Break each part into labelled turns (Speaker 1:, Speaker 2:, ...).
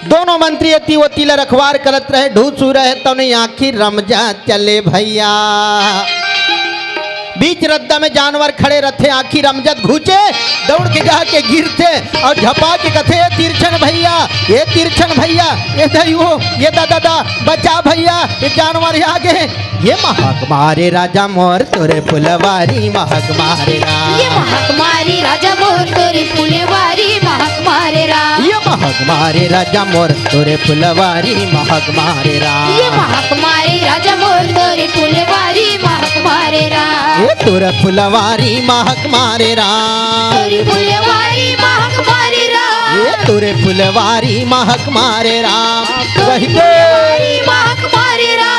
Speaker 1: दोनों मंत्री अति वो तिल रखवार करत रहे ढूसू रहे तो नहीं आखिर रमजा चले भैया। बीच रद्दा में जानवर खड़े रहते आखिर रमजत घूचे दौड़ के जाके गिरते और झपा के कथे ये तिरछन भैया ये तिरछन भैया ये दइयो ये दादा बचा भैया ये जानवर आगे ये महक मारे राजा मोर तोरे फुलवारी महक मारे
Speaker 2: ये महक मारी राजा मोर तोरे फुलवारी महक मारे रा
Speaker 1: ये महक मारे राजा मोर तोरे फुलवारी महक मारे रा
Speaker 2: ये महक मारे राजा मोर तोरे फुलवारी महक मारे रा
Speaker 1: ये तोरे फुलवारी महक मारे रा
Speaker 2: तोरे फुलवारी महक मारे रा
Speaker 1: ये तोरे फुलवारी महक मारे रा वही
Speaker 2: फुलवारी महक मारे रा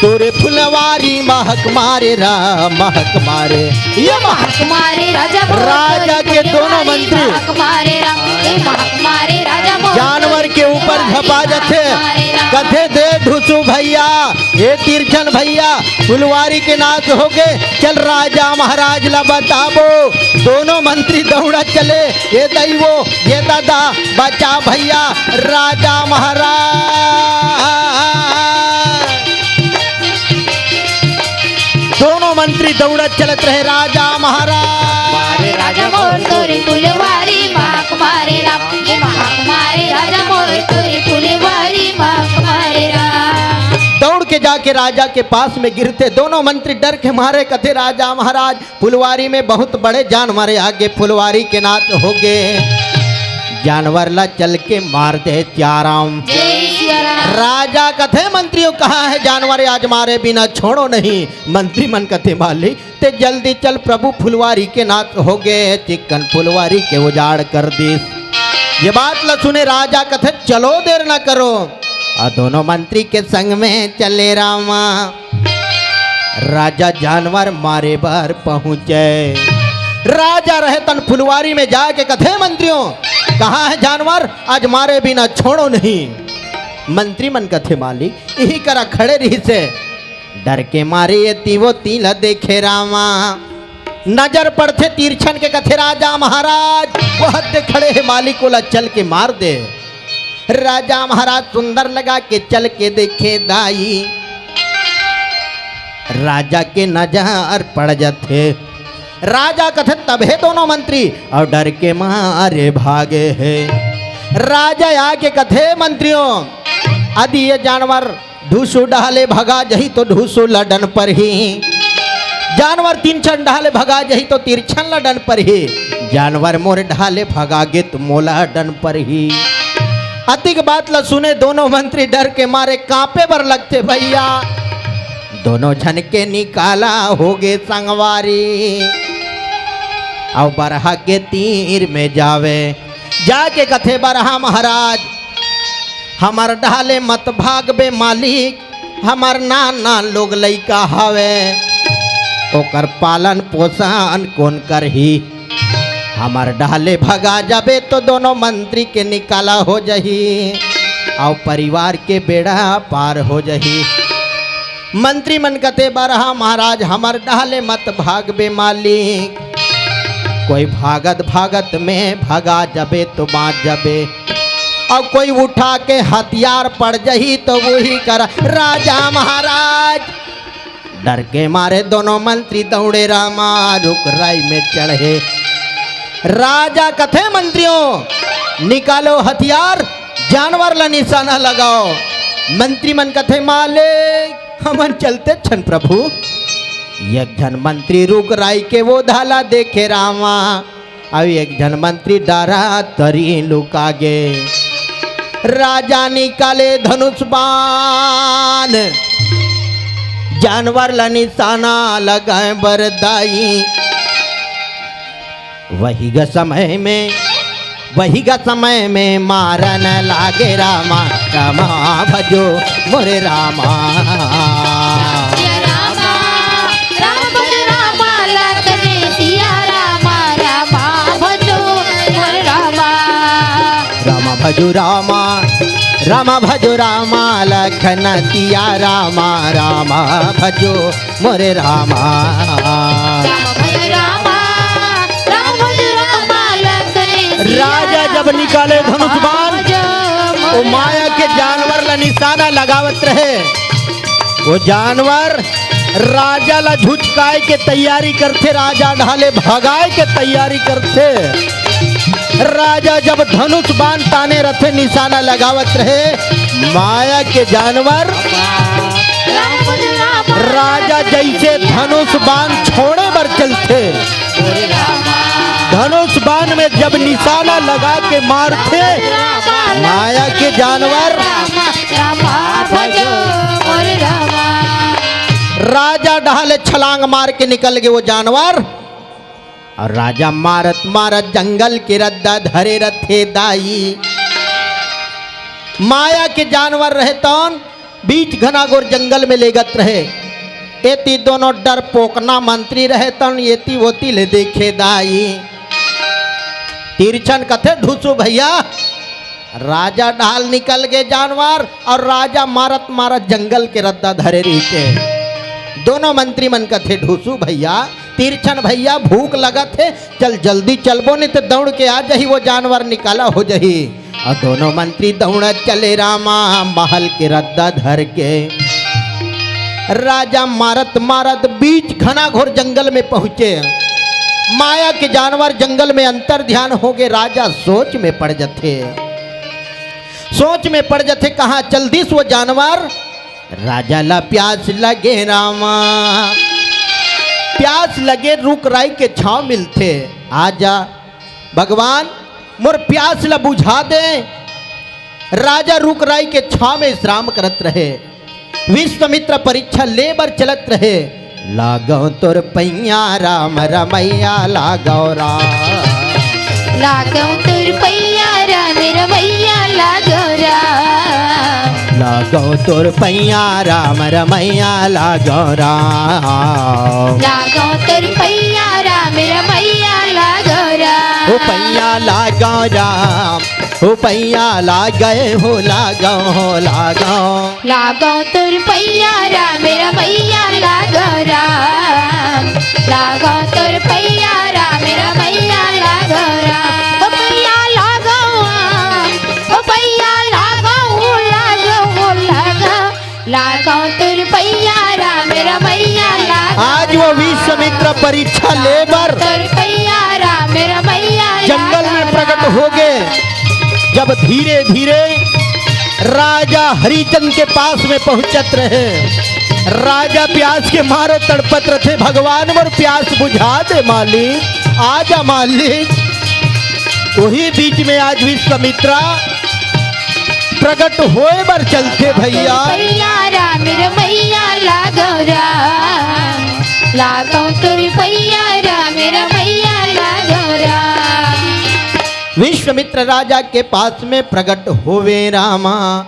Speaker 1: तोरे फुलवारी महक मारे रा महक मारे ये
Speaker 2: महक मारे
Speaker 1: राजा के दोनों मंत्री
Speaker 2: महक मारे रा ये महक मारे राजा मोर
Speaker 1: जानवर के ऊपर झपा जाते कथे दे ढुसू भैया ये तिरछन भैया फुलवारी के नाच हो गए चल राजा महाराज ला बताबो दोनों मंत्री दौड़ा चले ये दैवो ये दादा बचा भैया राजा महाराज दोनों मंत्री दौड़त चलत रहे राजा महाराज
Speaker 2: राजा मोर तोरे फुलवारी महक मारे रा ये महक मारे राजा मोर तोरे फुलवारी महक मारे रा
Speaker 1: दौड़ के जाके राजा के पास में गिरते दोनों मंत्री डर के मारे कथे राजा महाराज फुलवारी में बहुत बड़े जानवर आगे फुलवारी के नाच हो गए जानवर ला चल के मार दे चाराम राजा कथे मंत्रियों कहाँ है जानवर आज मारे बिना छोड़ो नहीं मंत्री मन कथे मालिक ते जल्दी चल प्रभु फुलवारी के नाच हो गए चिकन फुलवारी के उजाड़ कर दी ये बात ला सुने राजा कथे चलो देर न करो और दोनों मंत्री के संग में चले रामा राजा जानवर मारे बार पहुंचे राजा रहे तन फुलवारी में जाके कथे मंत्रियों कहाँ है जानवर आज मारे बिना छोड़ो नहीं मंत्री मन कथे मालिक यही करा खड़े रही से डर के मारे ये तीवो तिल देखे रामा नजर पड़ते तिरछन के कथे राजा महाराज वो हद खड़े है मालिक को ला चल के मार दे राजा महाराज सुंदर लगा के चल के देखे दाई राजा के नजर पड़ जाते राजा कथे तबे दोनों मंत्री और डर के मारे भागे है राजा आके कथे मंत्रियों यदि ये जानवर ढूसू डाले भगा जही तो ढूसू लडन पर ही जानवर तिरछन ढाले भगा जही तो तिरछन लडन पर ही जानवर मोर ढाले भगागे तो मोला डन पर ही अतिक बात ला सुने दोनों मंत्री डर के मारे कांपे बर लगते भैया दोनों झन के निकाला होगे संगवारी और बरहा के तीर में जावे जाके कथे बरहा महाराज हमार ढाले मत भागबे मालिक हमार नाना लोग लइका हवे ओकर पालन पोषण कौन करही हमार ढाले भगा जाबे तो दोनों मंत्री के निकाला हो जही और परिवार के बेड़ा पार हो जही मंत्री मन कते बरहा महाराज हमार ढाले मत भागबे मालिक कोई भागत भागत में भगा जबे तो बाँच जबे और कोई उठा के हथियार पड़ जही तो वही कर राजा महाराज डर के मारे दोनों मंत्री दौड़े रामा रुक राय में चढ़े राजा कथे मंत्रियों निकालो हथियार जानवर ला निशाना लगाओ मंत्री मन कथे मालिक हमन चलते छन प्रभु एक जन मंत्री रुक राय के वो धाला देखे रामा अब एक जन मंत्री डरा तरी लुका गे राजा निकाले धनुष बाण जानवर ला निशाना लगाए बरदाई वही ग समय में मारन लागे रामा रामा भजो मोरे रामा भजो रामा रामा भजो रामा लखन तिया रामा रामा भजो मोरे रामा राजा जब निकाले धनुष बाण वो माया के जानवर ला निशाना लगावत रहे। वो जानवर राजा ला झुचकाए के तैयारी करते, राजा ढाले भगाए के तैयारी करते। राजा जब धनुष बाण ताने रथे निशाना लगावत रहे, माया के जानवर राजा जैसे धनुष बाण छोड़े बर चलते। धनुष बाण में जब निशाना लगा के मारते, माया के जानवर राजा ढाले छलांग मार के निकल गए वो जानवर। और राजा मारत मारत जंगल के रद्दा धरे रथे दाई। माया के जानवर रहे तौन बीच घनाघोर जंगल में लेगत रहे। एती दोनों डर पोकना मंत्री रहे तन येती वोती ले देखे दाई। तिरछन कथे ढूसू भैया, राजा ढाल निकल गए जानवर और राजा मारत मारत जंगल के रद्दा धरे रीचे। दोनों मंत्री मन कथे ढूसू भैया, तिरछन भैया भूख लगत है, चल जल्दी चलबो नहीं तो दौड़ के आ जही वो जानवर निकाला हो जही। और दोनों मंत्री दौड़ चले रामा महल के रद्दा धर के। राजा मारत मारत बीच घना घोर जंगल में पहुंचे। माया के जानवर जंगल में अंतर ध्यान हो गए। राजा सोच में पड़ जाते, सोच में पड़ जाते, कहाँ चल दिस वो जानवर। राजा ला प्यास लगे रामा, प्यास लगे रुक राई के छांव मिलते। आजा भगवान मोर प्यास ला बुझा दे। राजा रुक राई के छांव में विश्राम करत रहे। विश्वामित्र परीक्षा लेबर चलत रहे। लागो तोर पैया राम रमैया लागो राम,
Speaker 2: लागो तोर पैया राम रमैया लागो राम,
Speaker 1: लागो तोर पैया राम रमैया लागो राम,
Speaker 2: लागो तोर पैया राम रमैया लागो राम।
Speaker 1: ओ पैया लागो राम, ओ पैया लागए हो लागो हो लागो,
Speaker 2: लागो तोर पैया राम रमैया लागो राम, लागो तोर पैया राम रमैया लागो राम। ओ पैया लागो, ओ पैया लागो, लागो लागो, लागो तोर पैया राम रमैया लागो।
Speaker 1: आज वो विश्वामित्र परीक्षा लेबर
Speaker 2: तोर पैया राम रमैया
Speaker 1: जंगल में प्रकट हो गए। जब धीरे धीरे राजा हरिचंद के पास में पहुंचत रहे। राजा प्यास के मारे तड़पत रहे, भगवान मोर प्यास बुझा दे मालिक, आजा मालिक। वही बीच में आज विश्वामित्रा प्रकट होए बर चलते भैया।
Speaker 2: पैया राम रमैया लागो राम, लागो तोर पैया राम रमैया लागो राम।
Speaker 1: विश्वामित्र राजा के पास में प्रकट होवे रामा।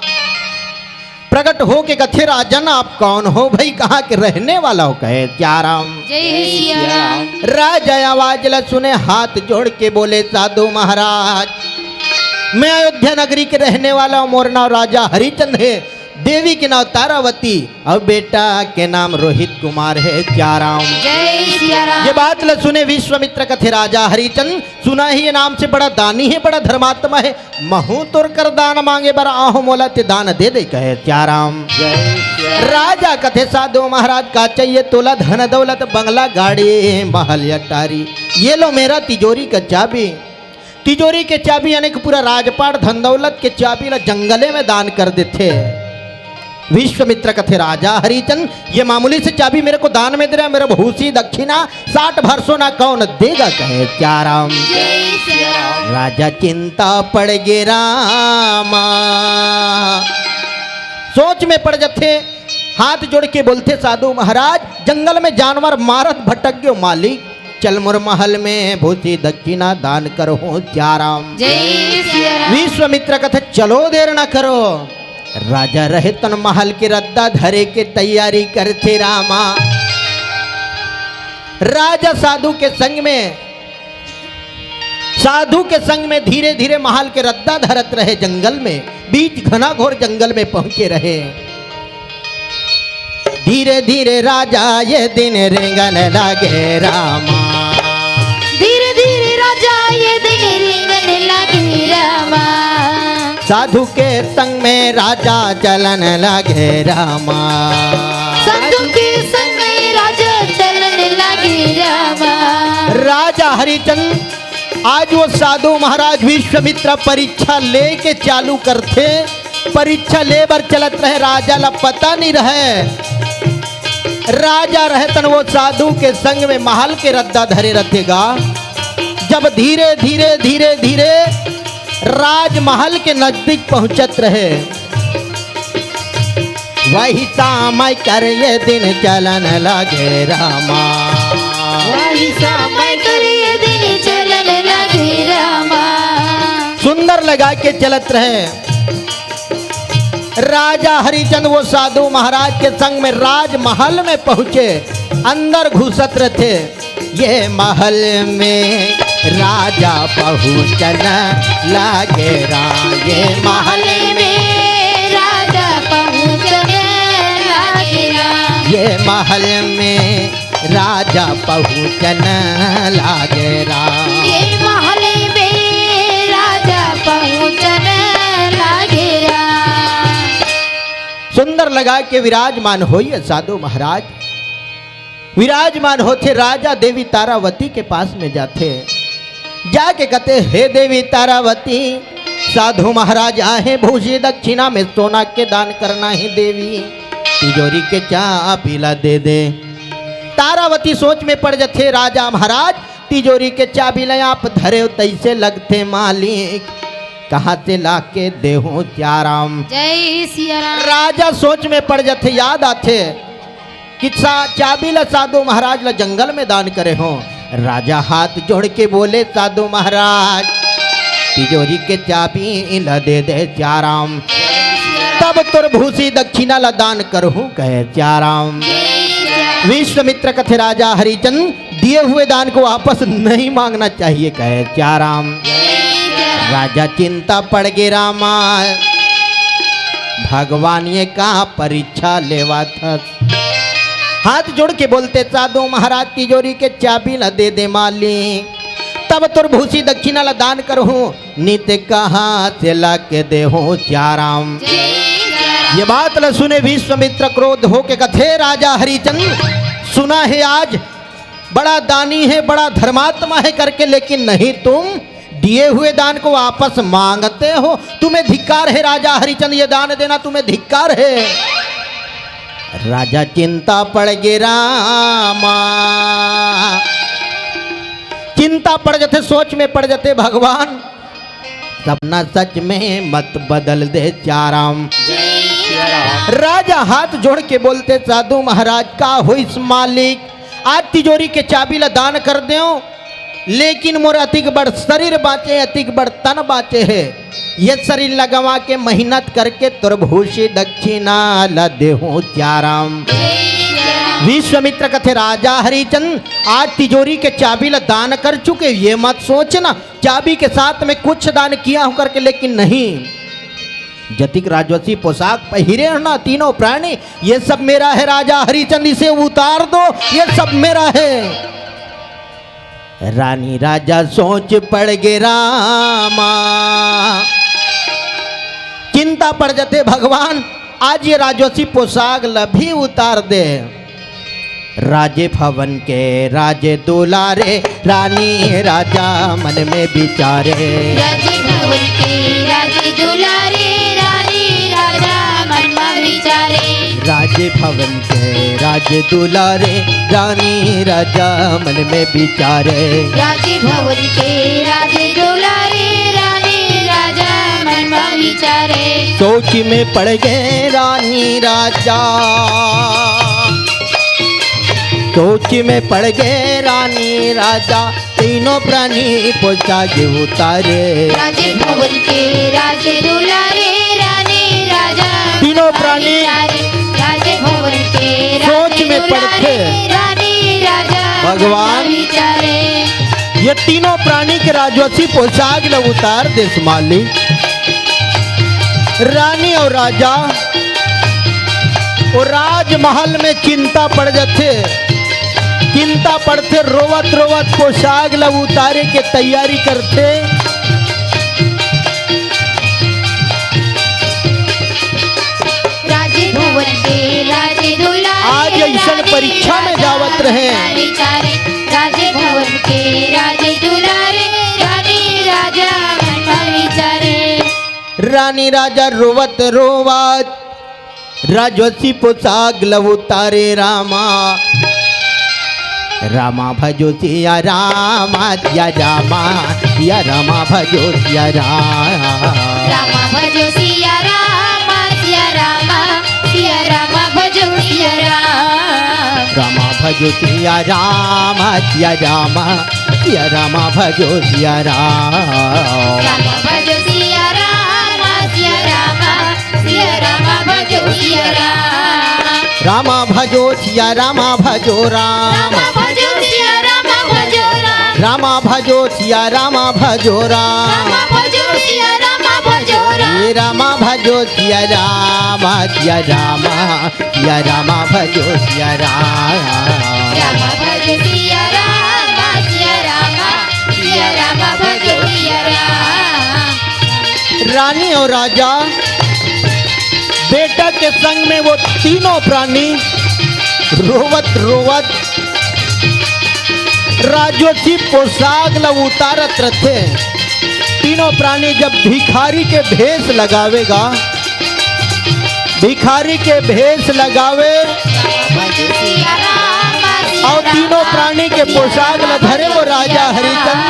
Speaker 1: प्रकट हो के कथे राजन आप कौन हो भाई, कहाँ के रहने वाला हो। कहे क्या राम,
Speaker 2: जय सिया राम।
Speaker 1: राजा आवाज ला सुने हाथ जोड़ के बोले साधु महाराज, मैं अयोध्या नगरी के रहने वाला हूँ। मोर नाम राजा हरिचंद है, देवी के नाम तारावती और बेटा के नाम रोहित कुमार है। क्या राम,
Speaker 2: जय सिया राम।
Speaker 1: ये बात ल सुने विश्वामित्र कथे राजा हरिचंद, सुना ही ये नाम से बड़ा दानी है, बड़ा धर्मात्मा है। महू तुर कर दान मांगे बर आहू मोला ते दान दे दे। कहे क्या राम, राजा कथे साधु महाराज का चाहिए तोला धन दौलत बंगला गाड़ी महल अटारी। ये लो मेरा तिजोरी का चाबी। तिजोरी के चाबी यानी कि पूरा राजपाट धन दौलत के चाबी ला जंगले में दान कर देते। विश्वामित्र कथे राजा हरिचंद, ये मामूली से चाबी मेरे को दान में दे रहा, मेरा भूसी दक्षिणा 60 भरसों ना कौन देगा। कहे क्या राम,
Speaker 2: जय सिया राम।
Speaker 1: राजा चिंता पड़ गे रामा, सोच में पड़ जाते। हाथ जोड़ के बोलते साधु महाराज, जंगल में जानवर मारत भटक गयो मालिक, चल मोर महल में भूसी दक्षिणा दान करो। क्या राम,
Speaker 2: जय सिया राम।
Speaker 1: विश्वामित्र कथे चलो देर न करो। राजा रहे तन महल के रद्दा धरे के तैयारी करते रामा। राजा साधु के संग में धीरे धीरे महल के रद्दा धरत रहे। जंगल में बीच घना घोर जंगल में पहुंचे रहे। धीरे धीरे राजा ये दिन रेंगन लागे रामा,
Speaker 2: धीरे धीरे राजा ये दिन रेंगन लागे रामा,
Speaker 1: साधु के संग में राजा चलन लगे रामा।
Speaker 2: साधु के संग में राजा चलन लगे रामा।
Speaker 1: राजा हरिचंद आज वो साधु महाराज विश्वामित्र परीक्षा लेके चालू करते, परीक्षा लेबर चलत रहे, राजा ला पता नहीं रहे। राजा रहतन वो साधु के संग में महल के रद्दा धरे रखेगा। जब धीरे धीरे धीरे धीरे राजमहल के नजदीक पहुंचत रहे, वही समय कर ये दिन चलन लगे रामा।
Speaker 2: वही समय कर ये दिन चलन लगे रामा।
Speaker 1: सुंदर लगा के चलत रहे। राजा हरिचंद वो साधु महाराज के संग में राजमहल में पहुंचे, अंदर घुसत रहे। ये महल में राजा पहुंचन लगे राम। ये महल
Speaker 2: में राजा पहुंचन लगे राम।
Speaker 1: ये महल में राजा पहुंचन लगे राम।
Speaker 2: ये महल में राजा पहुंचन लगे राम।
Speaker 1: सुंदर लगा के विराजमान होइए साधु महाराज। विराजमान होते राजा देवी तारावती के पास में जाते, जाके कहते हे देवी तारावती, साधु महाराज आहे भूषी दक्षिणा में सोना के दान करना है देवी, तिजोरी के चाबी दे दे। तारावती सोच में पड़ जाते, राजा महाराज तिजोरी के चाबी ले आप धरे तैसे लगते मालिक, कहाँ से ला के देहूं चाराम।
Speaker 2: जय सिया राम।
Speaker 1: राजा सोच में पड़ जाते, याद आते कि चाबी ला साधु महाराज ला जंगल में दान करे हो। राजा हाथ जोड़ के बोले साधु महाराज तिजोरी के चाबी ला दे दे चाराम, तब तुर भूसी दक्षिणा ला दान करहूं कहे चाराम। विश्वामित्र कथे राजा हरिचंद दिए हुए दान को वापस नहीं मांगना चाहिए कहे चाराम। राजा चिंता पड़ गए रामा, भगवान ये कहा परीक्षा लेवा था। हाथ जोड़ के बोलते साधु महाराज तिजोरी के चाबी ला दे दे मालिक, तब तुर भूसी दक्षिणा ला दान करहूं, नित्य कहाँ से ला के देहूं चाराम। ये बात ला सुने विश्वामित्र क्रोध हो के कथे राजा हरिचंद, सुना है आज बड़ा दानी है, बड़ा धर्मात्मा है करके, लेकिन नहीं तुम दिए हुए दान को वापस मांगते हो। तुम्हें धिक्कार है राजा हरिचंद, ये दान देना तुम्हें धिक्कार है। राजा चिंता पड़ गए रामा, चिंता पड़ जाते, सोच में पड़ जाते, भगवान सपना सच में मत बदल दे चाराम। राजा हाथ जोड़ के बोलते साधु महाराज का हो इस मालिक, आज तिजोरी के चाबी ला दान कर दो, लेकिन मोर अतिक बड़ शरीर बाँचे, अतिक बड़ तन बाँचे है। ये शरीर लगवा के मेहनत करके तुरभूषी दक्षिणा ला देहूं चाराम। विश्वामित्र कथे राजा हरिचंद आज तिजोरी के चाबी ला दान कर चुके, ये मत सोचना चाबी के साथ में कुछ दान किया हो करके, लेकिन नहीं। जतिक राजवंशी पोशाक पहिरे ना तीनों प्राणी, ये सब मेरा है राजा हरिचंद, इसे उतार दो, ये सब मेरा है। रानी राजा सोच पड़ गए रामा, चिंता पड़ जाते, भगवान आज ये राजवंशी पोशाक लभी उतार दे। राजे भवन के राजे दुलारे, रानी राजा मन में विचारे।
Speaker 2: राजे भवन के राजे दुलारे, रानी राजा मन में विचारे।
Speaker 1: राजे भवन के राजे दुलारे, रानी राजा मन में विचारे।
Speaker 2: राजे भवन के राजे दुलारे, रानी राजा मन में विचारे।
Speaker 1: सोच में पड़ गए रानी राजा, सोच में पड़ गए रानी राजा, तीनों प्राणी पोशाक उतारे।
Speaker 2: राजे भवन के राजे दुलारे, रानी राजा
Speaker 1: तीनों प्राणी
Speaker 2: राजे भवन के
Speaker 1: सोच में पड़ते,
Speaker 2: रानी राजा
Speaker 1: भगवान
Speaker 2: विचारे।
Speaker 1: ये तीनों प्राणी के राजवंशी पोशाक ल उतार देश मालिक। रानी और राजा और राजमहल में चिंता पड़ जाते, चिंता पड़ते, रोवत रोवत पोशाक ला उतारे के तैयारी करते। रहे।
Speaker 2: विचारे राजे भवन के राजे दुलारे रानी राजा मन विचारे।
Speaker 1: रानी राजा रोवत रोवत राजवसी पोशाक लव उतारे रामा। रामा भजो सिया रामा सिया रामा सिया रामा भजो सिया रामा।
Speaker 2: रामा भजो सिया रामा सिया रामा सिया रामा भजो सिया राम।
Speaker 1: रामा भजो सिया रामा सिया रामा सिया रामा भजो सिया राम।
Speaker 2: रामा भजो सिया रामा सिया रामा सिया रामा भजो सिया राम।
Speaker 1: रामा भजो सिया रामा भजो राम।
Speaker 2: रामा भजो सिया रामा भजो राम।
Speaker 1: रामा भजो सिया रामा भजो राम।
Speaker 2: रामा भजो सिया रामा भजो राम।
Speaker 1: ये रामा भजो सिया रामा सिया रामा सिया रामा भजो सिया राम।
Speaker 2: रामा भजो सिया रामा सिया रामा सिया रामा भजो सिया राम।
Speaker 1: रानी और राजा बेटा के संग में वो तीनों प्राणी रोवत रोवत राजोची पोशाक लव उतारत रथे। तीनों प्राणी जब भिखारी के भेष लगावेगा, भिखारी के भेष लगावे
Speaker 2: भजो सिया रामा सिया
Speaker 1: और तीनों प्राणी के पोशाक ल धरे वो राजा हरिचंद।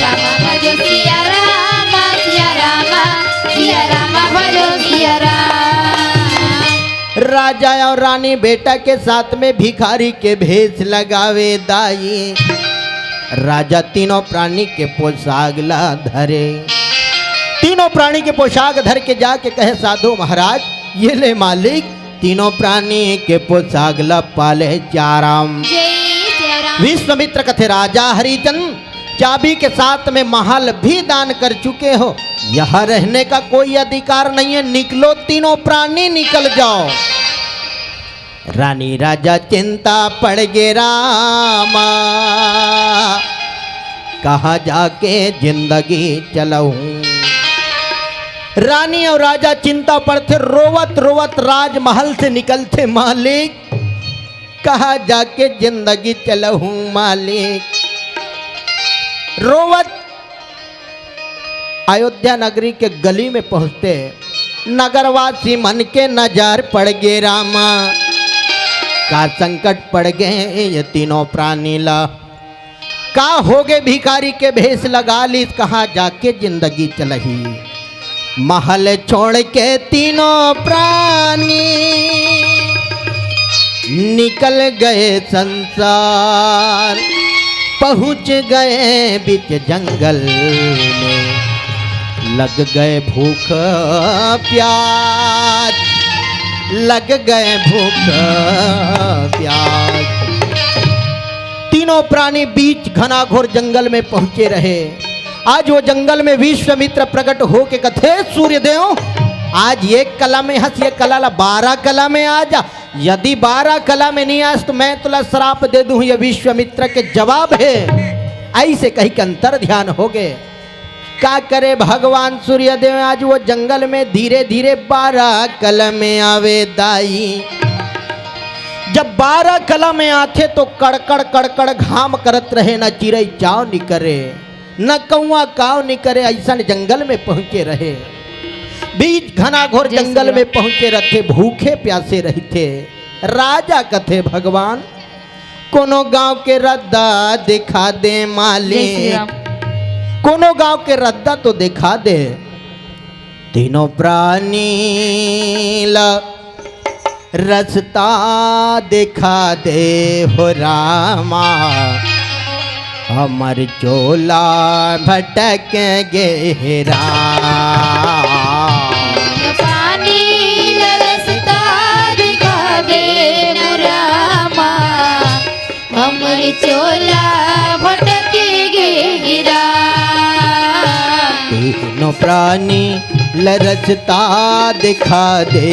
Speaker 2: रामा भजो सिया रामा सिया रामा सिया रामा भजो सिया राम।
Speaker 1: राजा और रानी बेटा के साथ में भिखारी के भेष लगावे दाई। राजा तीनों प्राणी के पोशाक ला धरे। तीनों प्राणी के पोशाक धर के जाके कहे साधु महाराज ये ले मालिक तीनों प्राणी के पोशाक ला पाले चाराम।
Speaker 2: जय सिया राम।
Speaker 1: विश्वामित्र कथे राजा हरिचंद चाबी के साथ में महल भी दान कर चुके हो, यहाँ रहने का कोई अधिकार नहीं है, निकलो तीनों प्राणी निकल जाओ। रानी राजा चिंता पड़ गे रामा, कहाँ जाके जिंदगी चलाऊं। रानी और राजा चिंता पड़ते रोवत रोवत राजमहल से निकलते मालिक कहाँ जाके जिंदगी चलाऊं मालिक। रोवत अयोध्या नगरी के गली में पहुंचते नगरवासी मन के नजर पड़ गए रामा, का संकट पड़ गए ये तीनों प्राणी ला। का हो गए भिखारी के भेष लगा ली, कहाँ जाके जिंदगी चलही। महल छोड़ के तीनों प्राणी निकल गए संसार, पहुँच गए बीच जंगल में, लग गए भूख प्यास, लग गए भूख प्यास। तीनों प्राणी बीच घनाघोर जंगल में पहुंचे रहे। आज वो जंगल में विश्वामित्र प्रकट हो के कथे सूर्यदेव आज एक कला में हंस, ये कला ला 12 कला में आ जा। यदि 12 कला में नहीं आस तो मैं तुला श्राप दे दूं, ये विश्वामित्र के जवाब है। ऐसे कहीं के अंतर ध्यान हो गए। क्या करे भगवान सूर्यदेव आज वो जंगल में धीरे धीरे 12 कला में आवे दाई। जब 12 कला में आते तो कड़कड़ कड़कड़ घाम करत रहे, न चिड़ै चाव निकरे न कौआ काव निकरे, ऐसा जंगल में पहुंचे रहे। बीच घनाघोर जंगल में पहुंचे रहते, भूखे प्यासे रहते। राजा कथे भगवान कोनो गांव के रद्दा दिखा दे मालिक, कोनो गांव के रद्दा तो दिखा दे। तीनों प्राणी ला रास्ता दिखा दे हो रामा, हमर चोला भटक गे राम।
Speaker 2: पानी रास्ता दिखा दे रामा, हमर चोला भटक गे राम।
Speaker 1: तीनों प्राणी लरसता दिखा दे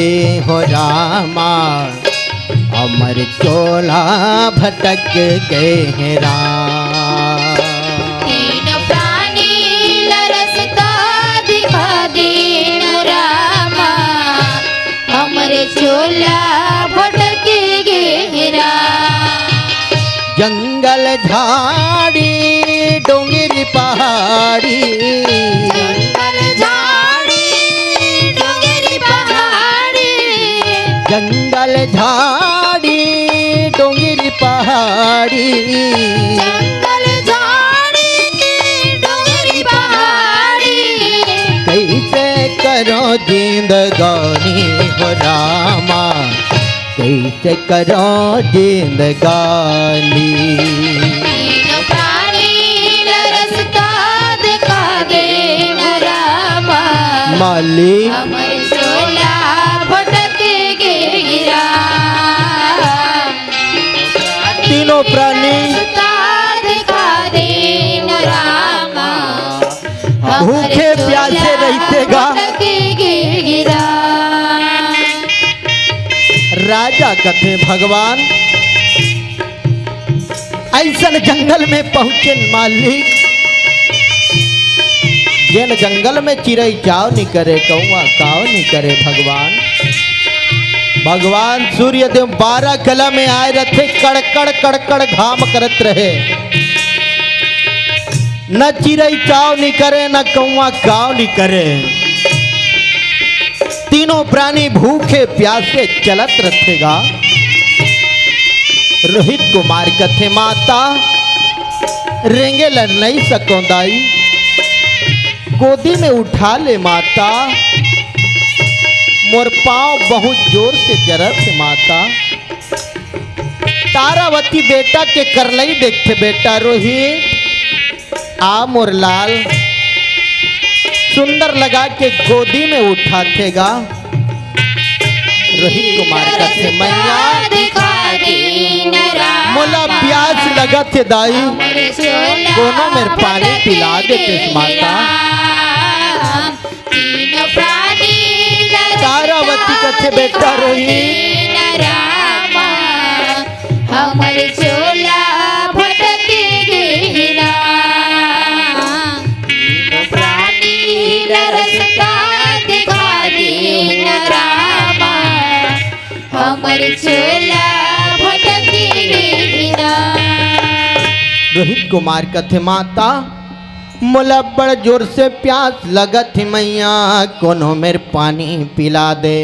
Speaker 1: हो रामा, अमर चोला भटक गए राम।
Speaker 2: तीनों प्राणी लरसता दिखा दे रामा, हमर चोला भटक गे राम।
Speaker 1: जंगल झाड़ी डोंगरी पहाड़ी
Speaker 2: जंगल झाड़ी डोंगरी पहाड़ी
Speaker 1: जंगल झाड़ी डोंगरी पहाड़ी
Speaker 2: जंगल झाड़ी डोंगरी पहाड़ी
Speaker 1: कैसे करो जिंदगानी हो रामा कैसे करो जिंदगानी
Speaker 2: तीनों प्राणी रास्ता दिखा दे रामा
Speaker 1: मालिक
Speaker 2: हमर चोला भटक गिरा
Speaker 1: तीनों प्राणी
Speaker 2: रास्ता दिखा दे रामा
Speaker 1: भूखे प्यासे रहते गा
Speaker 2: भटक गिरा
Speaker 1: राजा कथे भगवान ऐसन जंगल में पहुंचे मालिक जेन जंगल में चिड़ै चाव नहीं करे कौआ काव नहीं करे भगवान भगवान सूर्य देव 12 कला में आए रथे कड़कड़ कड़कड़ घाम करत रहे न चिड़ै चाव नहीं करे न कौआ काव नहीं करे तीनों प्राणी भूखे प्यासे चलत रहेगा रोहित कुमार कथे माता रेंगे लड़ नहीं सको दाई गोदी में उठा ले माता मोर पाँव बहुत जोर से जरत है माता तारावती बेटा के करलई देखते बेटा रोहित आ मोर लाल सुंदर लगा के गोदी में उठातेगा रोहित कुमार का से मैया
Speaker 2: दिखा दे रामा
Speaker 1: मोला प्यास लगत है दाई दोनों में पानी पिला देते माता
Speaker 2: तीनों प्राणी
Speaker 1: तारावती कथे बेटा रोहित
Speaker 2: रामा हमर चोला भटक गिरा तीनों प्राणी रास्ता दिखा दे रामा हमर चोला भटक गिरा
Speaker 1: रोहित कुमार कथे माता मोला बड़ जोर से प्यास लगत है मैया कोनो मेरे पानी पिला दे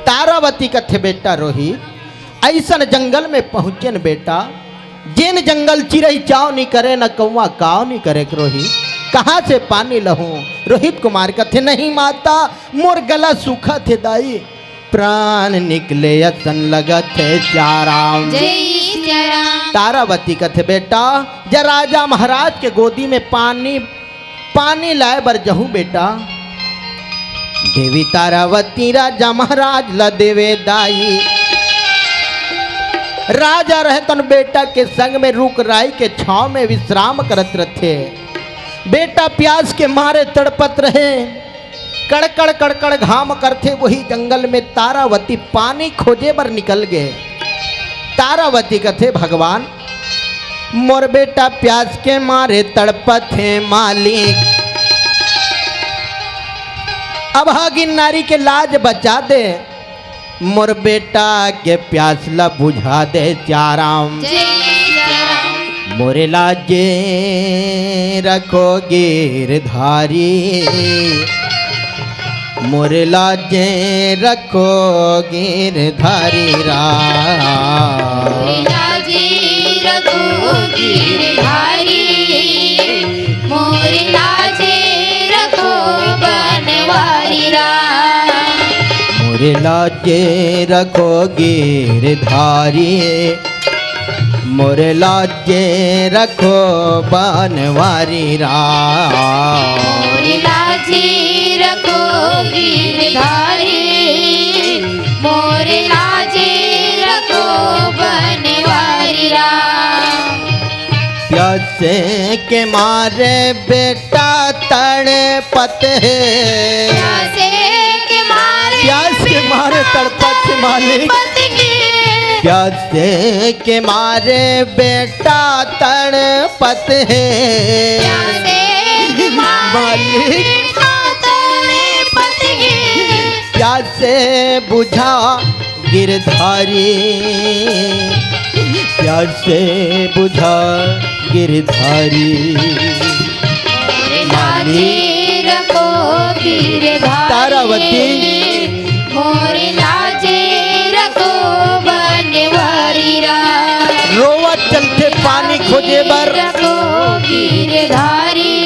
Speaker 1: तारावती कथे बेटा रोहित ऐसन जंगल में पहुंचे न बेटा जिन जंगल चिड़ै चाव नहीं करे न कौआ काव नहीं करे रोहित कहाँ से पानी लहूं रोहित कुमार कथे नहीं माता मोर गला सूखा थे दाई प्राण निकले असन लगत है चाराम
Speaker 2: जय श्री राम
Speaker 1: तारावती कथे बेटा जा राजा महाराज के गोदी में पानी लाए बर जहू बेटा देवी तारावती राजा महाराज ला देवे दाई राजा रहतन बेटा के संग में रुक राई के छाव में विश्राम करत रथे बेटा प्यास के मारे तड़पत रहे कड़कड़ कड़कड़ घाम करते वही जंगल में तारावती पानी खोजे बर निकल गए तारावती कथे भगवान मोर बेटा प्यास के मारे तड़पत है मालिक अभागिन नारी के लाज बचा दे मोर बेटा के प्यास ला बुझा दे चाराम
Speaker 2: जय श्री राम
Speaker 1: मोरे लाजे रखो गिरधारी मोरे लाजे रखो गिरधारी राम
Speaker 2: लाजे रखो गिरधारी मोर लाजे रखो बनवारी राम
Speaker 1: मोरे लाजे रखो गिरधारी मोरे लाजे रखो बनवारी राम
Speaker 2: मोर लाजे रखो गिरधारी मोर लाजे रखो बनवारी राम
Speaker 1: प्यासे के मारे बेटा तड़पत है
Speaker 2: प्यासे के मारे
Speaker 1: प्यास के मारे तड़पत है मालिक प्यासे के मारे बेटा तड़पत है
Speaker 2: प्यासे के मारे
Speaker 1: प्यासे बुझा गिरधारी प्यास से बुझा गिरधारी
Speaker 2: मोरे लाजे रखो गिरधारी
Speaker 1: तारावती।
Speaker 2: मोरे लाजे रखो बनवारी राम
Speaker 1: रोवा चलते पानी खोजे बर
Speaker 2: रखो गिरधारी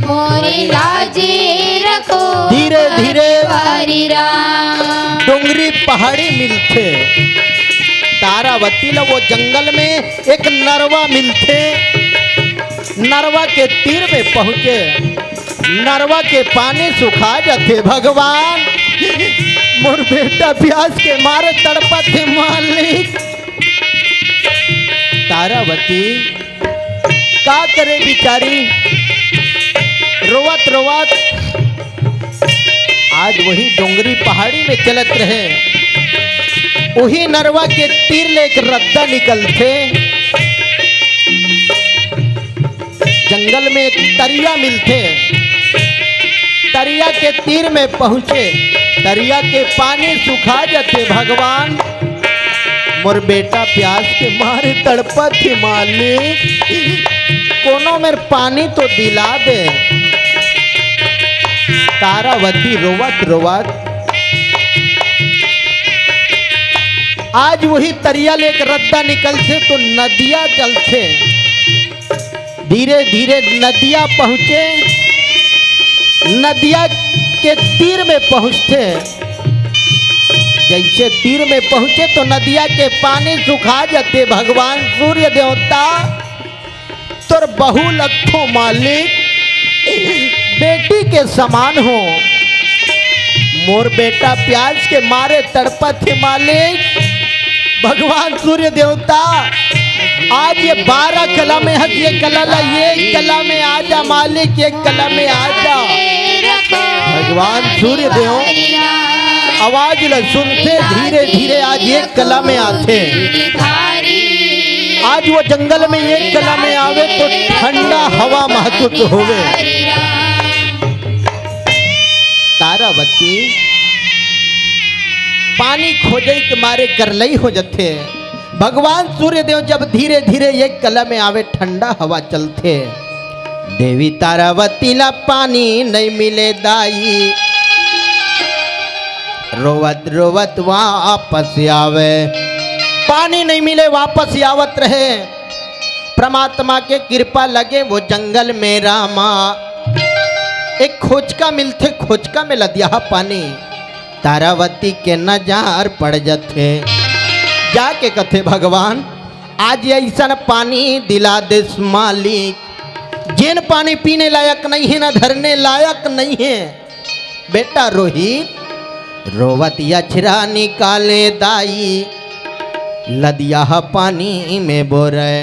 Speaker 2: मोरे लाजे रखो
Speaker 1: धीरे धीरे
Speaker 2: बनवारी राम
Speaker 1: डोंगरी पहाड़ी मिलते तारावती ला वो जंगल में एक नरवा मिलते। नरवा के तीर में पहुंचे, नरवा के पानी सुखा जाते। भगवान मोर बेटा प्यास के मारे तड़पा थे मालिक। तारावती का करे बिचारी, रोवत रोवत आज वही डोंगरी पहाड़ी में चलत रहे। वही नरवा के तीर ले एक रद्दा निकलते। जंगल में एक तरिया मिलते, तरिया के तीर में पहुंचे, तरिया के पानी सुखा जाते। भगवान मोर बेटा प्यास के मारे तड़पत थी मालिक, कोनो मेरे पानी तो दिला दे। तारावती रोवत रोवत आज वही तरिया लेकर रद्दा निकलते तो नदिया चलते। धीरे धीरे नदिया पहुंचे, नदिया के तीर में पहुंचते। जैसे तीर में पहुंचे तो नदिया के पानी सुखा जाते। भगवान सूर्य देवता तोर बहु लखो मालिक, बेटी के समान हो। मोर बेटा प्यास के मारे तड़पत थे मालिक। भगवान सूर्य देवता आज ये 12 कला में हंस, ये कला ला, ये कला में आजा मालिक, ये कला में आजा। भगवान सूर्य देव आवाज ल सुनते धीरे धीरे आज एक कला में आते। आज वो जंगल में एक कला में आवे तो ठंडा हवा महसूस होवे। तारावती पानी खोजे के मारे करलई हो जाते। भगवान सूर्यदेव जब धीरे धीरे एक कला में आवे ठंडा हवा चलते। देवी तारावती ला पानी नहीं मिले दाई, रोवत रोवत वापस आवे। पानी नहीं मिले वापस आवत रहे। परमात्मा के कृपा लगे वो जंगल में रामा एक खोजका मिलते, खोजका में लदिया पानी। तारावती के नजार पड़ जाते। जाके कथे भगवान आज ऐसा पानी दिला दे मालिक, जिन पानी पीने लायक नहीं है ना धरने लायक नहीं है। बेटा रोहित रोवत अछरा निकाले दाई, लदिया पानी में बोरे।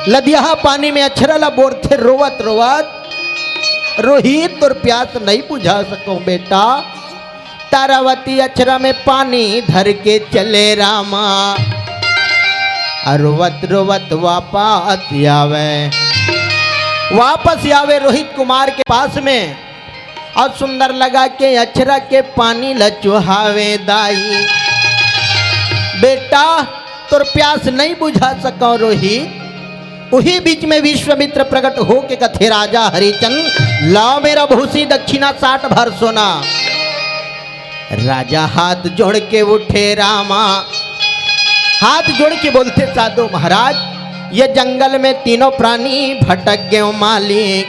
Speaker 1: लदिया पानी में अछरा ला बोरते रोवत रोवत। रोहित तोर प्यास नहीं बुझा सको बेटा। तारावती अछरा में पानी धर के चले रामा, रोवत रोवत वापस आवे। वापस आवे रोहित कुमार के पास में और सुंदर लगा के अछरा के पानी लचुहावे दाई। बेटा तोर प्यास नहीं बुझा सको रोहित। उही बीच में विश्वामित्र प्रकट हो के कथे राजा हरिचंद लाओ मेरा भूसी दक्षिणा 60 भर सोना। राजा हाथ जोड़ के उठे रामा, हाथ जोड़ के बोलते साधु महाराज ये जंगल में तीनों प्राणी भटक गए मालिक,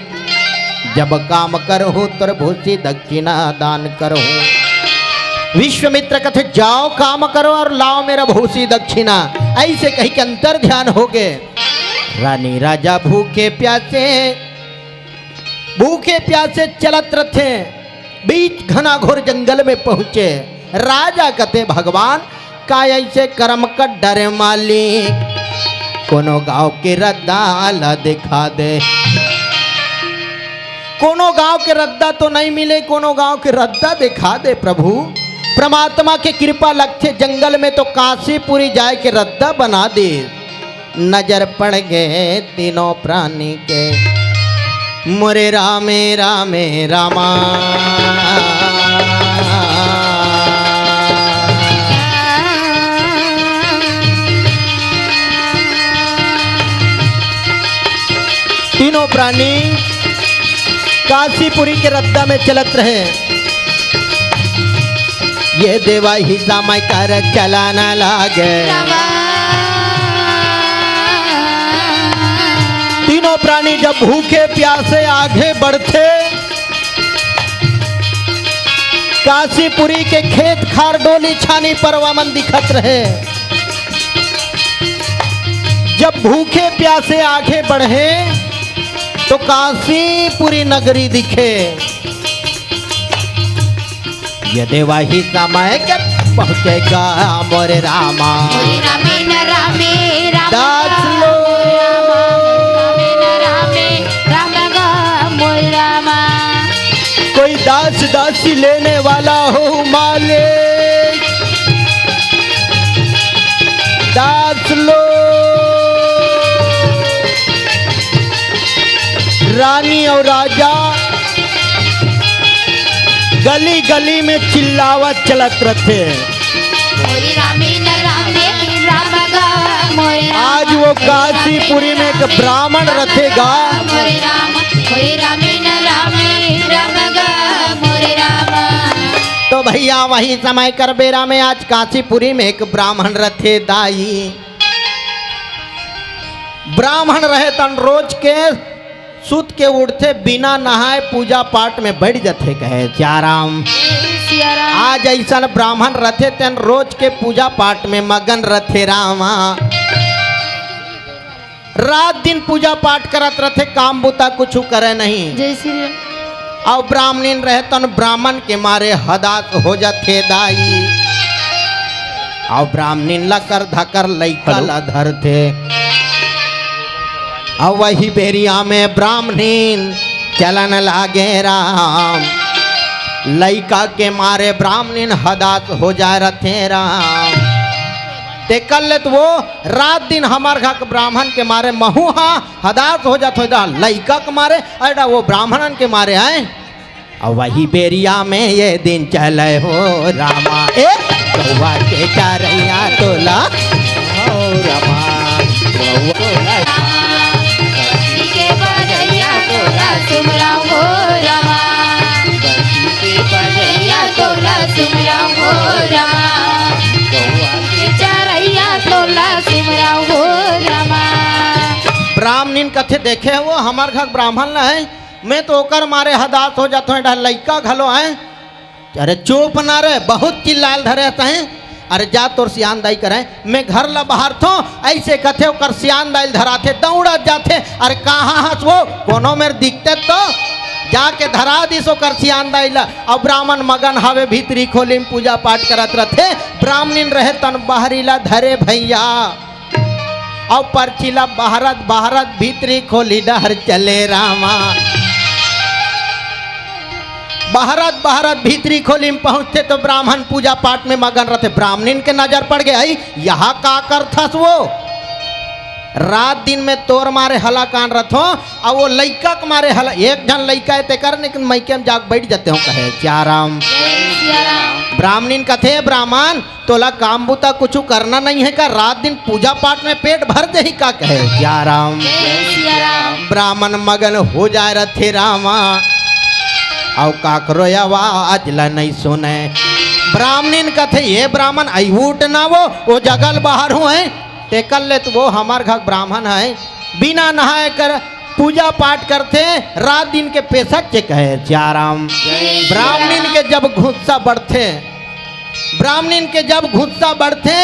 Speaker 1: जब काम करो तो भूसी दक्षिणा दान करो। विश्वामित्र कथे जाओ काम करो और लाओ मेरा भूसी दक्षिणा। ऐसे कहीं के अंतर ध्यान हो गए। रानी राजा भूखे प्यासे चलत रथे। बीच घना घोर जंगल में पहुंचे। राजा कहते भगवान का ऐसे कर्म का डरे मालिक, कोनो गांव के रद्दा ला दिखा दे। कोनो गांव के रद्दा तो नहीं मिले, कोनो गांव के रद्दा दिखा दे प्रभु। परमात्मा के कृपा लगते जंगल में तो काशीपुरी जाए के रद्दा बना दे। नजर पड़ गए तीनों प्राणी के, मोरे रामे रामे रामा। काशीपुरी के रद्दा में चलत रहे। ये देवा ही समय कर चलाना लागे।
Speaker 2: रामा
Speaker 1: तीनों प्राणी जब भूखे प्यासे आगे बढ़ते, काशीपुरी के खेत खार डोली छानी परवामन दिखत रहे। जब भूखे प्यासे आगे बढ़े तो काशीपुरी नगरी दिखे। ये देवा ही समय कर पहुंचेगा मोरे रामा।
Speaker 2: मोरे रामे न रामे राम
Speaker 1: दास लो।
Speaker 2: रामे न रामे राम गा मोरे रामा।
Speaker 1: कोई दास दासी लेने वाला हो मालिक, दास लो। रानी और राजा गली गली में चिल्लावत चलत रहते।
Speaker 2: मोरे रामे न रामे राम गा मोरे रामा।
Speaker 1: आज वो काशीपुरी में एक ब्राह्मण रखेगा।
Speaker 2: मोरे राम मोरे रामे न रामे राम गा मोरे रामा।
Speaker 1: तो भैया वही समय कर बेरा में आज काशीपुरी में एक ब्राह्मण रथे दाई। ब्राह्मण रहे तन रोज के सुत के उठते बिना नहाए पूजा पाठ में बैठ जाते। कहे सियाराम।
Speaker 2: सिया राम
Speaker 1: आज ऐसा ब्राह्मण रथे तन रोज के पूजा पाठ में मगन रथे रामा। रात दिन पूजा पाठ करत रथे, काम बुता कुछ करे नहीं।
Speaker 2: जय श्री राम।
Speaker 1: और ब्राह्मणीन रहे तन ब्राह्मण के मारे हदात हो जाते दाई। और ब्राह्मणीन लकर धकर लैका ला धरते। और वही बेरिया में ब्राह्मणीन चलन लागे राम। लैका के मारे ब्राह्मणीन हदात हो जाए रथे राम। ते कर ले तो वो रात दिन हमार घर के ब्राह्मण के मारे महुहा हदात हो जात हो। लैका के मारे अरे वो ब्राह्मणन के मारे आए। और वही बेरिया में ये दिन चले हो रामा। ए कौवा के चारैया तोला हो रामा।
Speaker 2: के बजैया तोला सुमरा हो रामा। के बजैया तोला सुमरा हो रामा। के चरैया तोला सुमरा हो रामा।
Speaker 1: ब्राह्मणीन कथे देखे वो हमार घर ब्राह्मण है, मैं तो ओकर मारे हदास हो जाता हूँ। लैका घलो है। अरे चुप ना रे, बहुत चिल्लाल धरे हैं। अरे जा तोर सियान दाई करे, मैं घर ला बाहर थो ऐसे कथे ओकर सियान दाई धराते दौड़त जाते। अरे कहाँ हंस वो कोनो मेरे दिखते तो जाके धरा दिस ओकर सियान दाई ला। अब ब्राह्मण मगन हवे भीतरी खोली में पूजा पाठ करत रहते। ब्राह्मणीन रहे तन बाहरी ला धरे भैया। और परचिला बाहरत बाहरत भीतरी खोली डहर चले रामा। बाहरत बाहरत भीतरी खोली में पहुंचते तो ब्राह्मण पूजा पाठ में मगन रहते। ब्राह्मणीन के नजर पड़ गई, यहाँ का करथस वो। रात दिन में तोर मारे हला कान रथो। और वो लैका के मारे हला एक जन लैका है ते कर लेकिन मैके में जाग बैठ जाते हो। कहे सियाराम। ब्राह्मणीन कथे ब्राह्मण तोला काम बुता कुछ करना नहीं है का? रात दिन पूजा पाठ में पेट भर दे ही का? कहे सियाराम। ब्राह्मण मगन हो जाए रथे रामा। और काकरो आवाज ला नहीं सुने। ब्राह्मणीन कथे ये ब्राह्मण आई उठ ना वो जगल बाहर हुए ते कर ले तो वो हमार घर ब्राह्मण है। बिना नहाए कर पूजा पाठ करते रात दिन के पेशक के। कहे सियाराम। ब्राह्मणीन के जब गुस्सा बढ़ते, ब्राह्मणीन के जब गुस्सा बढ़ते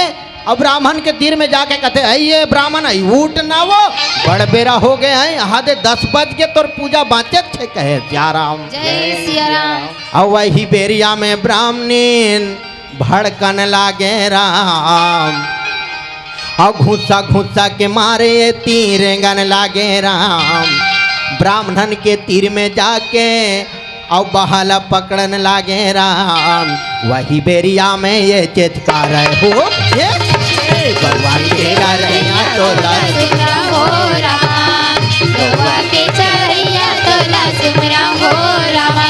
Speaker 1: और ब्राह्मण के तीर में जाके कहते ये ब्राह्मण आई उठ ना वो बड़ बेरा हो गए हैं आधे 10 बज के तोर पूजा बाँचत छे। कहे सियाराम। और वही बेरिया में ब्राह्मणीन भड़कन लागे राम। और घुस्सा घुस्सा के मारे तीर गन लागे राम। ब्राह्मणन के तीर में जाके और बहाला पकड़न लागे राम। वही बेरिया में ये चित्कार हो ये भगवान के रैया तोला
Speaker 2: सुमरा हो रामा। भगवान के चरैया तोला सुमरा हो रामा।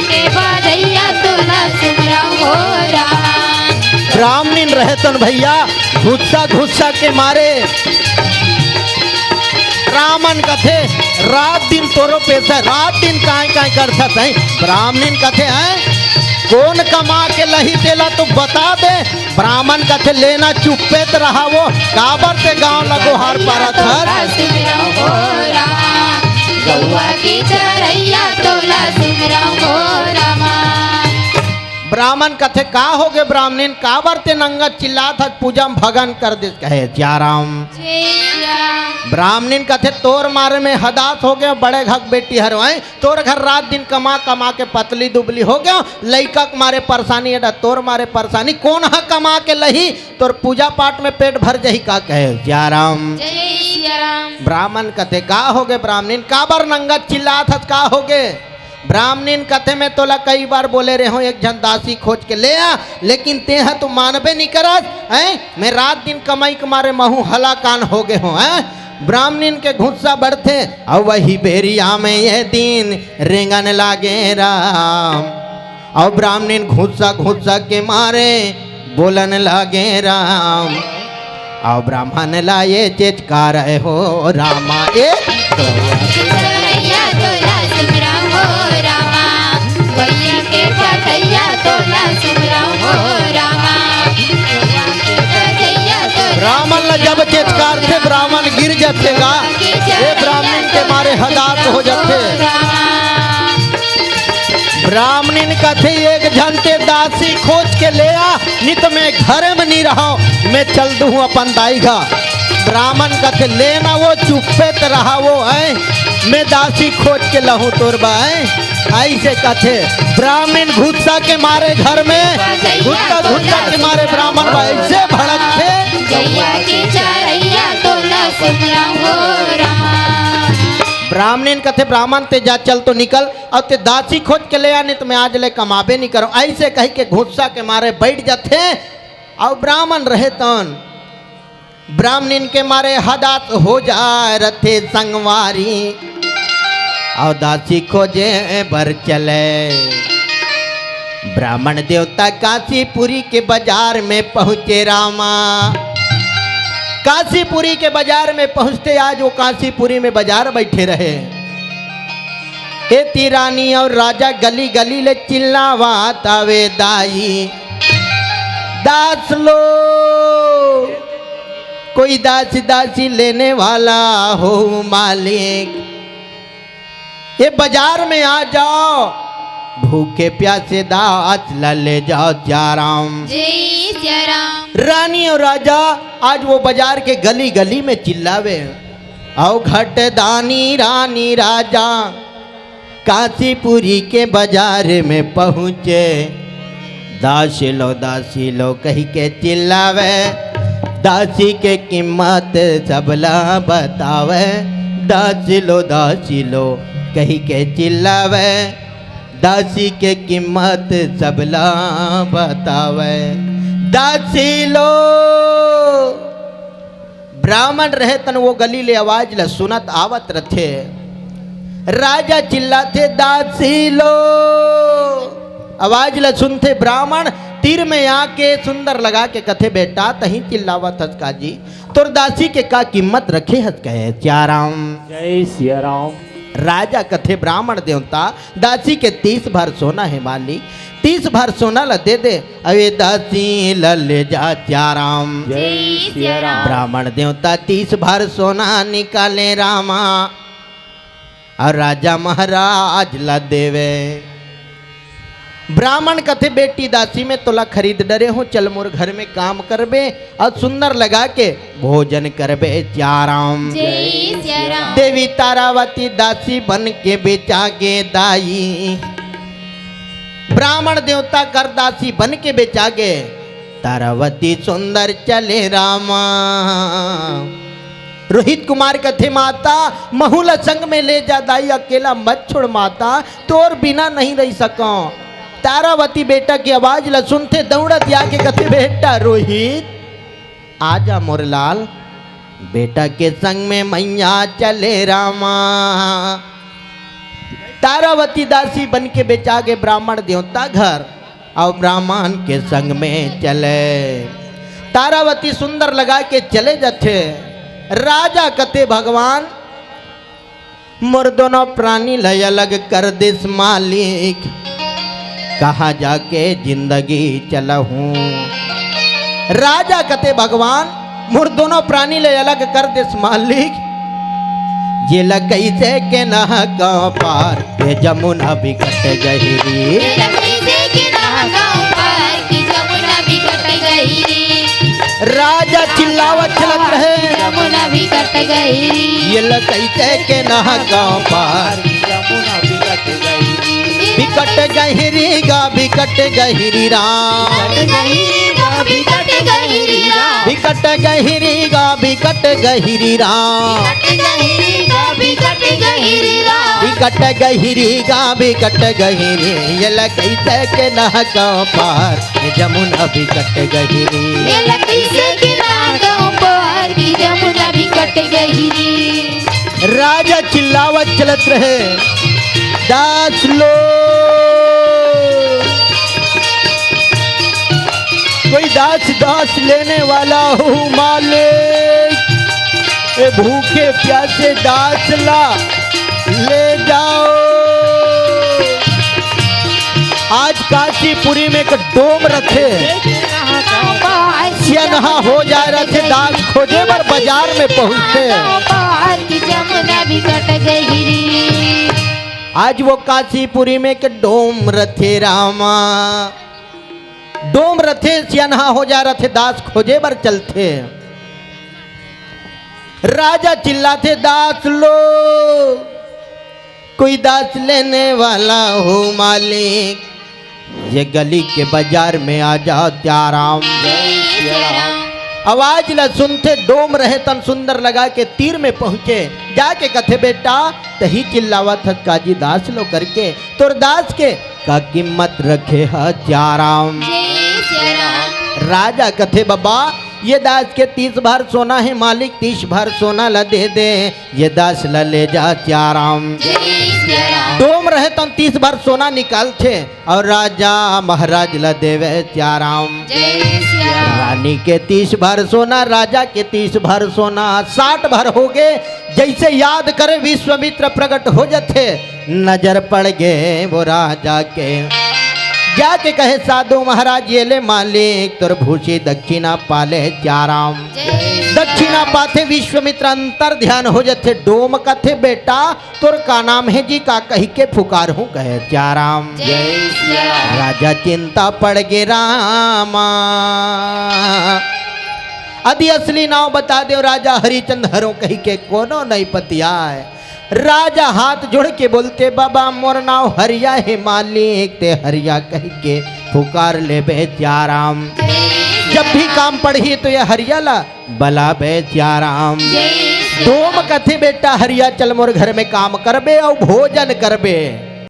Speaker 2: के बजैया तोला सुमरा हो रामा।
Speaker 1: ब्राह्मणीन रहतन भैया गुस्सा गुस्सा के मारे ब्राह्मण कथे रात दिन तोरो पैसा रात दिन काय काय कर सकते हैं ब्राह्मण कथे हैं कौन कमा के लही देला तो बता दे ब्राह्मण कथे लेना चुप्पे तो रहा वो काबर से गांव लगो हार पारा थर
Speaker 2: सुमिरऊ हो रामा गौआ की चरैया तोला सुमिरऊ हो रामा
Speaker 1: ब्राह्मण कथे का हो गए ब्राह्मण काबर ते नंगा चिल्लात हज पूजा में भगन कर दे कहे जाराम ब्राह्मण कथे तोर मारे में हदास हो गया बड़े घक बेटी हरवाए तोर घर रात दिन कमा कमा के पतली दुबली हो गया लइका के मारे परेशानी अडा तोर मारे परेशानी कौन है कमा के लही तोर पूजा पाठ में पेट भर जही का कहे जाराम ब्राह्मण कथे का हो गए ब्राह्मण काबर नंगा चिल्लात हज का हो गए ब्राह्मण कथे में तोला कई बार बोले रहे हो एक जन दासी खोज के ले आ लेकिन ते है तो मानबे नहीं करत हैं मैं रात दिन कमाई के मारे महू हला कान हो गए हो हैं ब्राह्मण के गुस्सा बढ़ते और वही बेरिया में ये दिन रेंगन लागे राम और ब्राह्मण गुस्सा के मारे बोलन लागे राम और ब्राह्मण लाए चेचकार हो रामा ए ब्राह्मण जब चेचकार थे ब्राह्मण गिर जातेगा ये ब्राह्मण के मारे हदात हो जाते ब्राह्मण कथे एक घंटे दासी खोज के ले आ नहीं तो मैं घर में नहीं रहा मैं चल दूँ अपन दाईगा ब्राह्मण कथे लेना वो चुप्पे तो रहा वो है मैं दासी खोज के लहू तोरबा है ऐसे कथे ब्राह्मण गुस्सा के मारे घर में गुस्सा के मारे ब्राह्मण ऐसे भड़कते ब्राह्मण कथे ब्राह्मण ते जा चल तो निकल और ते दासी खोज के ले आने तो मैं आज ले कमाबे नहीं करो ऐसे कही के गुस्सा के मारे बैठ जाते और ब्राह्मण रहे तन ब्राह्मण के मारे हदात हो जाए रथे संगवारी और दासी खोजे बर चले ब्राह्मण देवता काशीपुरी के बाजार में पहुँचे रामा काशीपुरी के बाजार में पहुँचते आज वो काशीपुरी में बाजार बैठे रहे ए रानी और राजा गली गली ले चिल्लावात आवे दाई दास लो कोई दासी लेने वाला हो मालिक ये बाजार में आ जाओ भूखे प्यासे दास ले जाओ जाराम रानी और राजा आज वो बाजार के गली गली में चिल्लावे आओ घट दानी रानी राजा काशीपुरी के बाजार में पहुँचे दासी लो कही के चिल्लावे दासी के कीमत सबला बतावे दासी लो कही के चिल्लावे दासी के कीमत सबला बतावे दासी लो ब्राह्मण रहे तन वो गली ले आवाज ल सुनत आवत रथे राजा चिल्लाते दासी लो आवाज ल सुनते ब्राह्मण तीर में आके सुंदर लगा के कथे बेटा तही चिल्लावत हस का जी तोर दासी के का कीमत रखे हस कहे सियाराम
Speaker 3: जय सिया राम
Speaker 1: राजा कथे ब्राह्मण देवता दासी के 30 भर सोना है मालिक 30 भर सोना ल दे दे अवे दासी ल ले जा सियाराम
Speaker 3: जय सिया राम
Speaker 1: ब्राह्मण देवता 30 भर सोना निकाले रामा और राजा महाराज ला देवे ब्राह्मण कथे बेटी दासी में तोला खरीद डरे हो चल मोर घर में काम करबे और सुंदर लगा के भोजन करबे सियाराम देवी तारावती दासी बन के बेचा गे दाई ब्राह्मण देवता कर दासी बन के बेचा गे तारावती सुंदर चले रामा रोहित कुमार कथे माता महुल संग में ले जा दाई अकेला मत छोड़ माता तोर बिना नहीं रह सको तारावती बेटा की आवाज ल सुनते दौड़त आके कथे बेटा रोहित आजा मोरलाल बेटा के संग में मैया चले रामा तारावती दासी बन के बेचा गे ब्राह्मण देवता घर और ब्राह्मण के संग में चले तारावती सुंदर लगा के चले जाते राजा कते भगवान मोर दोनों प्राणी लय अलग कर दिस मालिक, कहाँ जाके जिंदगी चलहूं। राजा कते भगवान मोर दोनों प्राणी ले अलग कर दिस मालिक, ये लग कैसे के नह गाँव पार ये जमुना भी कट गहिरी। राजा चिल्लावत चलत रहे
Speaker 2: जमुना भी कट गहिरी,
Speaker 1: ये लग कैसे के नह गाँव पार बिकट गहिरी गा बिकट गहिरी राम,
Speaker 2: बिकट गहिरी राम,
Speaker 1: बिकट गहिरी गा बिकट गहिरी राम,
Speaker 2: बिकट गहिरी राम,
Speaker 1: बिकट गहिरी गा बिकट गहिरी, ये लग कैसे के नह गाँव पार ये जमुना बिकट गहिरी।
Speaker 2: ये लकड़ी से गिरा गाँव पार की जमुना भी कट गहिरी।
Speaker 1: राजा चिल्लावत चलत रहे दास लो, कोई दास दास लेने वाला हूँ मालिक, ए भूखे प्यासे दास ला ले जाओ। आज काशीपुरी में एक डोम रखे सियनहा हो जाए रथे दास खोजे पर बाजार में पहुँचते।
Speaker 2: गाँव पार की जमुना भी कट गहिरी।
Speaker 1: आज वो काशीपुरी में के डोम रथे रामा, डोम रथे सियनहा हो जा रथे दास खोजे बर चलते। राजा चिल्लाते दास लो, कोई दास लेने वाला हो मालिक, ये गली के बाजार में आ जाओ त्याराम। आवाज ला सुनते डोम रहे तन सुंदर लगा के तीर में पहुंचे, जाके कथे बेटा तही चिल्लावा था काजी दास लो करके तोर दास के का कीमत रखे हत्याराम। राजा कथे बाबा ये दास के 30 भर सोना है मालिक, 30 भर सोना ला दे दे, ये दास ला ले जा त्याराम। डोम रहे तो 30 भर सोना निकालते और राजा महाराज ला देवे त्याराम। रानी के 30 भर सोना, राजा के 30 भर सोना, 60 भर हो गए। जैसे याद करे विश्वामित्र प्रकट हो जाते, नजर पड़ गए वो राजा के, जाके कहे साधु महाराज ये ले मालिक तोर भूषी दक्षिणा पाले त्याराम। दक्षिणा पाथे विश्वामित्र अंतर ध्यान हो जाते, डोम कथे बेटा तोर का नाम है जी, का कही के पुकार हूँ कहे त्याराम। राजा चिंता पड़ गे रामा, आदि असली नाव बता दो राजा हरिचंद हरो कही के कोनो नहीं पतियाए। राजा हाथ जोड़ के बोलते बाबा मोर नाव हरिया है मालिक, ते हरिया कह के पुकार ले बेचाराम। जब भी काम पढ़ी तो ये हरिया ला बला बेचाराम। डोम कथे बेटा हरिया चल मोर घर में काम करबे और भोजन करबे।